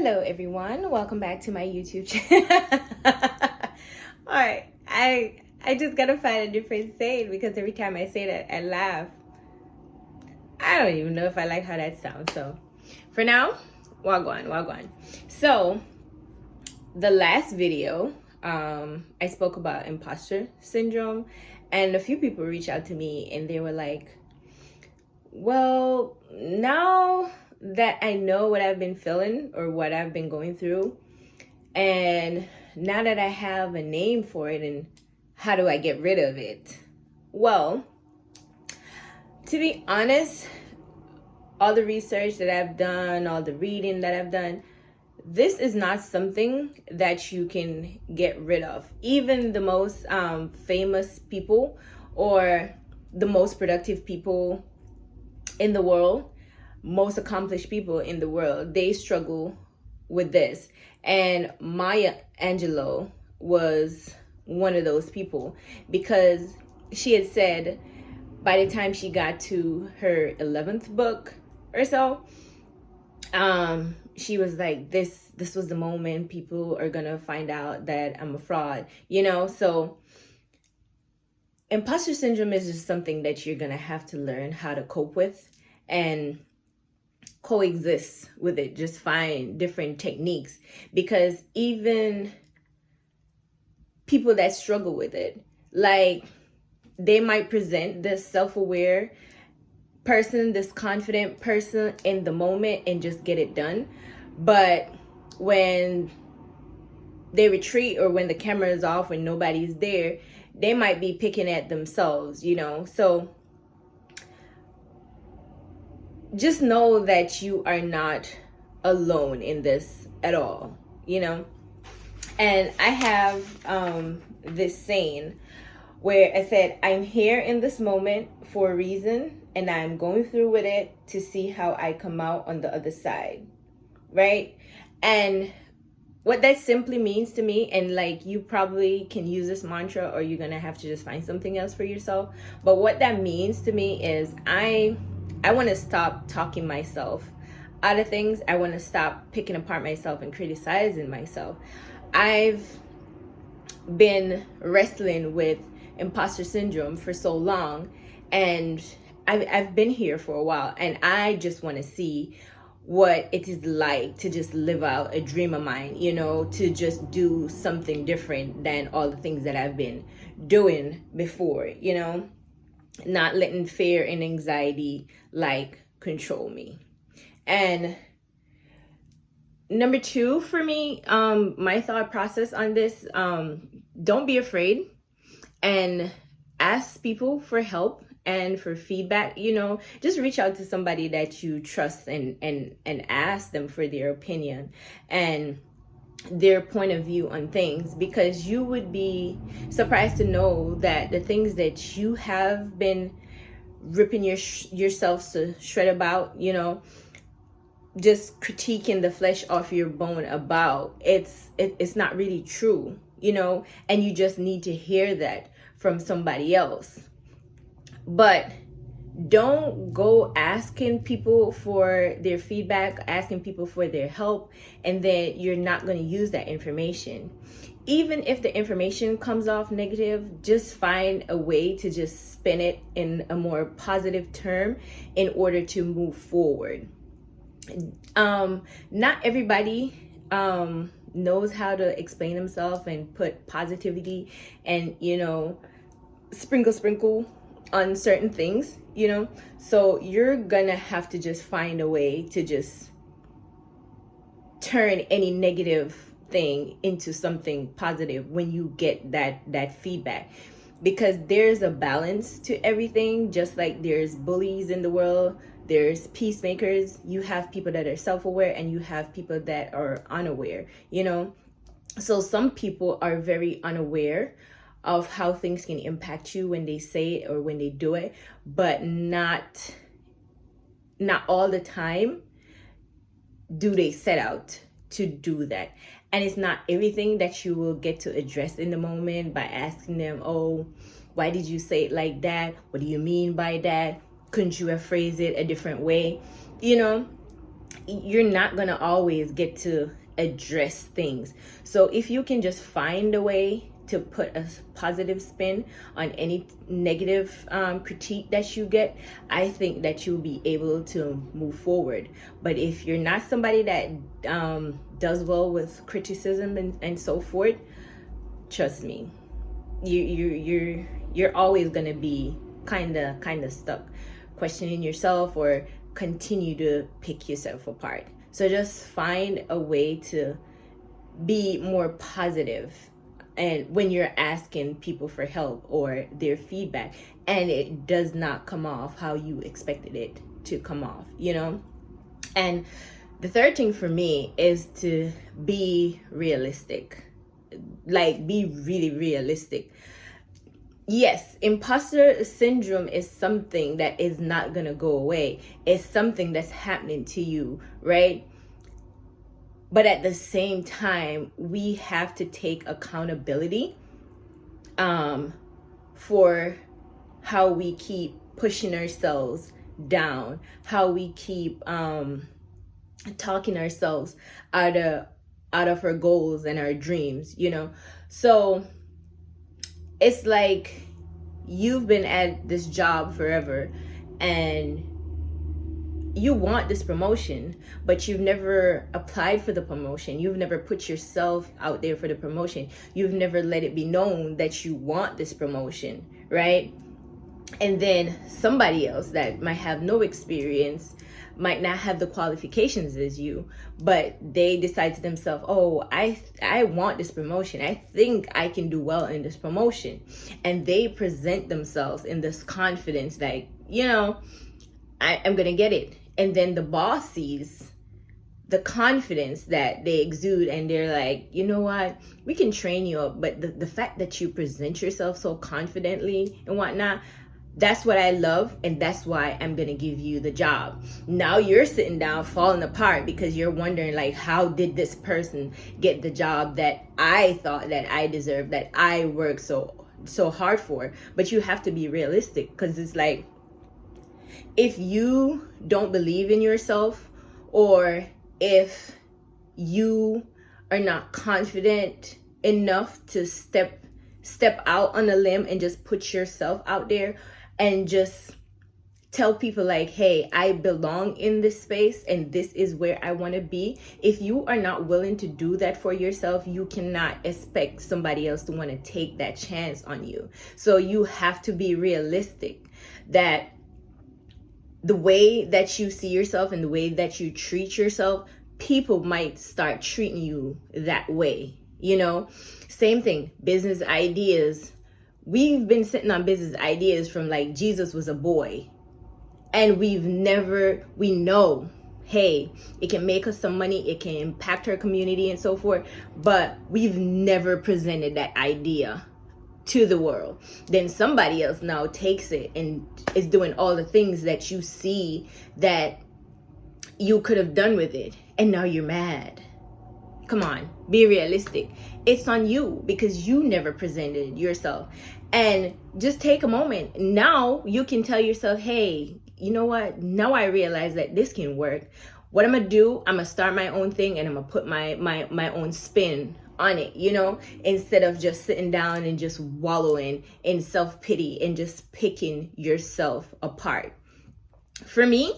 Hello everyone, welcome back to my YouTube channel. Alright, I just gotta find a different saying because every time I say that I laugh. I don't even know if I like how that sounds. So for now, wagwan. So the last video, I spoke about imposter syndrome, and a few people reached out to me and they were like, well, now that I know what I've been feeling or what I've been going through, and now that I have a name for it, and how do I get rid of it? Well, to be honest, all the research that I've done, all the reading that I've done, this is not something that you can get rid of. Even the most famous people or the most productive people in the world, most accomplished people in the world, they struggle with this. And Maya Angelou was one of those people, because she had said by the time she got to her 11th book or so, she was like, this was the moment people are gonna find out that I'm a fraud, so imposter syndrome is just something that you're gonna have to learn how to cope with and coexist with it. Just find different techniques, because even people that struggle with it, like, they might present this self-aware person, this confident person in the moment and just get it done, but when they retreat or when the camera is off, when nobody's there, they might be picking at themselves, so just know that you are not alone in this at all, And I have this saying where I said, I'm here in this moment for a reason, and I'm going through with it to see how I come out on the other side, right? And what that simply means to me, and like, you probably can use this mantra or you're gonna have to just find something else for yourself, but what that means to me is I want to stop talking myself out of things. I want to stop picking apart myself and criticizing myself. I've been wrestling with imposter syndrome for so long, and I've been here for a while, and I just want to see what it is like to just live out a dream of mine, to just do something different than all the things that I've been doing before, not letting fear and anxiety control me. And number two for me, my thought process on this, don't be afraid and ask people for help and for feedback. Just reach out to somebody that you trust and ask them for their opinion and their point of view on things, because you would be surprised to know that the things that you have been ripping yourself to shred about, just critiquing the flesh off your bone about, it's not really true, and you just need to hear that from somebody else. But don't go asking people for their feedback, asking people for their help, and then you're not going to use that information. Even if the information comes off negative, just find a way to just spin it in a more positive term in order to move forward. Not everybody knows how to explain themselves and put positivity and, sprinkle on certain things, so you're gonna have to just find a way to just turn any negative thing into something positive when you get that feedback, because there's a balance to everything. Just like there's bullies in the world, there's peacemakers. You have people that are self-aware and you have people that are unaware, so some people are very unaware of how things can impact you when they say it or when they do it, but not all the time do they set out to do that. And it's not everything that you will get to address in the moment by asking them, oh, why did you say it like that? What do you mean by that? Couldn't you have phrased it a different way? you're not gonna always get to address things. So if you can just find a way to put a positive spin on any negative critique that you get, I think that you'll be able to move forward. But if you're not somebody that does well with criticism and so forth, trust me, you're always gonna be kind of stuck, questioning yourself, or continue to pick yourself apart. So just find a way to be more positive, and when you're asking people for help or their feedback, and it does not come off how you expected it to come off, you know. And the third thing for me is to be realistic. Like, be really realistic. Yes, imposter syndrome is something that is not gonna go away. It's something that's happening to you, right? But at the same time, we have to take accountability for how we keep pushing ourselves down, how we keep talking ourselves out of our goals and our dreams, you know. So it's like you've been at this job forever and you want this promotion, but you've never applied for the promotion. You've never put yourself out there for the promotion. You've never let it be known that you want this promotion, right? And then somebody else that might have no experience, might not have the qualifications as you, but they decide to themselves, oh, I want this promotion. I think I can do well in this promotion. And they present themselves in this confidence, like, you know, I'm going to get it. And then the boss sees the confidence that they exude, and they're like, you know what, we can train you up, but the fact that you present yourself so confidently and whatnot, that's what I love, and that's why I'm gonna give you the job. Now you're sitting down falling apart because you're wondering, like, how did this person get the job that I thought that I deserved, that I worked so hard for? But you have to be realistic, because it's like, if you don't believe in yourself, or if you are not confident enough to step out on a limb and just put yourself out there and just tell people, like, hey, I belong in this space and this is where I want to be. If you are not willing to do that for yourself, you cannot expect somebody else to want to take that chance on you. So you have to be realistic that the way that you see yourself and the way that you treat yourself, people might start treating you that way, you know. Same thing, business ideas. We've been sitting on business ideas from like Jesus was a boy, and we know, hey, it can make us some money, it can impact our community and so forth, but we've never presented that idea to the world. Then somebody else now takes it and is doing all the things that you see that you could have done with it, and now you're mad. Come on, be realistic. It's on you because you never presented yourself. And just take a moment. Now you can tell yourself, hey, you know what? Now I realize that this can work. What I'm gonna do, I'm gonna start my own thing, and I'm gonna put my own spin on it, you know, instead of just sitting down and just wallowing in self-pity and just picking yourself apart. For me,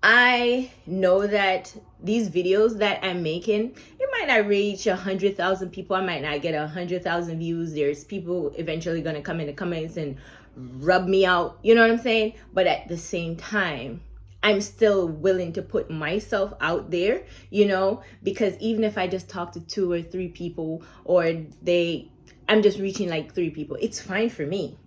I know that these videos that I'm making, it might not reach 100,000 people. I might not get 100,000 views. There's people eventually going to come in the comments and rub me out. You know what I'm saying? But at the same time, I'm still willing to put myself out there, you know, because even if I just talk to 2 or 3 people, or I'm just reaching like 3 people, it's fine for me.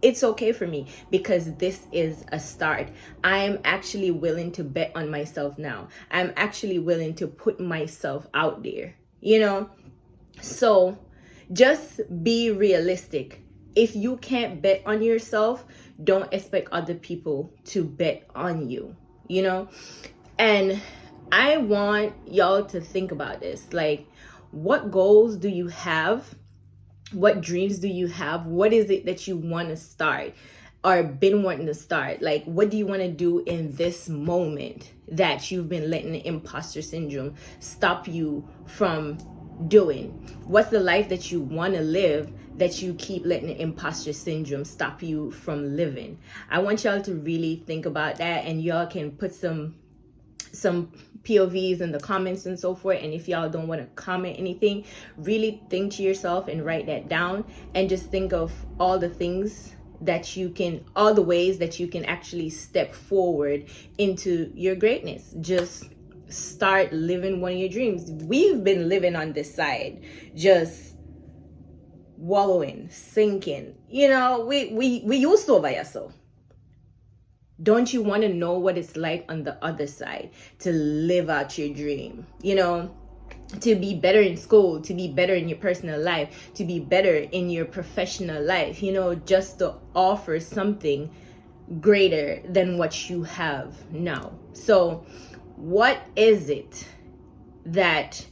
It's okay for me, because this is a start. I'm actually willing to bet on myself now. I'm actually willing to put myself out there, you know? So just be realistic. If you can't bet on yourself, don't expect other people to bet on you, you know? And I want y'all to think about this. Like, what goals do you have? What dreams do you have? What is it that you want to start or been wanting to start? Like, what do you want to do in this moment that you've been letting imposter syndrome stop you from doing? What's the life that you want to live that you keep letting imposter syndrome stop you from living? I want y'all to really think about that, and y'all can put some POVs in the comments and so forth. And if y'all don't want to comment anything, really think to yourself and write that down, and just think of all the things that you can, all the ways that you can actually step forward into your greatness. Just start living one of your dreams. We've been living on this side, just wallowing, sinking. You know, we used to over yourself. Don't you want to know what it's like on the other side to live out your dream? You know, to be better in school, to be better in your personal life, to be better in your professional life, you know, just to offer something greater than what you have now. So what is it that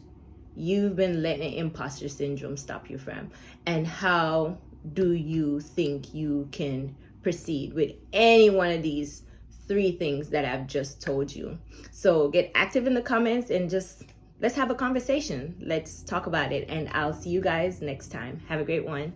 you've been letting imposter syndrome stop you from? And how do you think you can proceed with any one of these 3 things that I've just told you? So get active in the comments and just let's have a conversation. Let's talk about it. And I'll see you guys next time. Have a great one.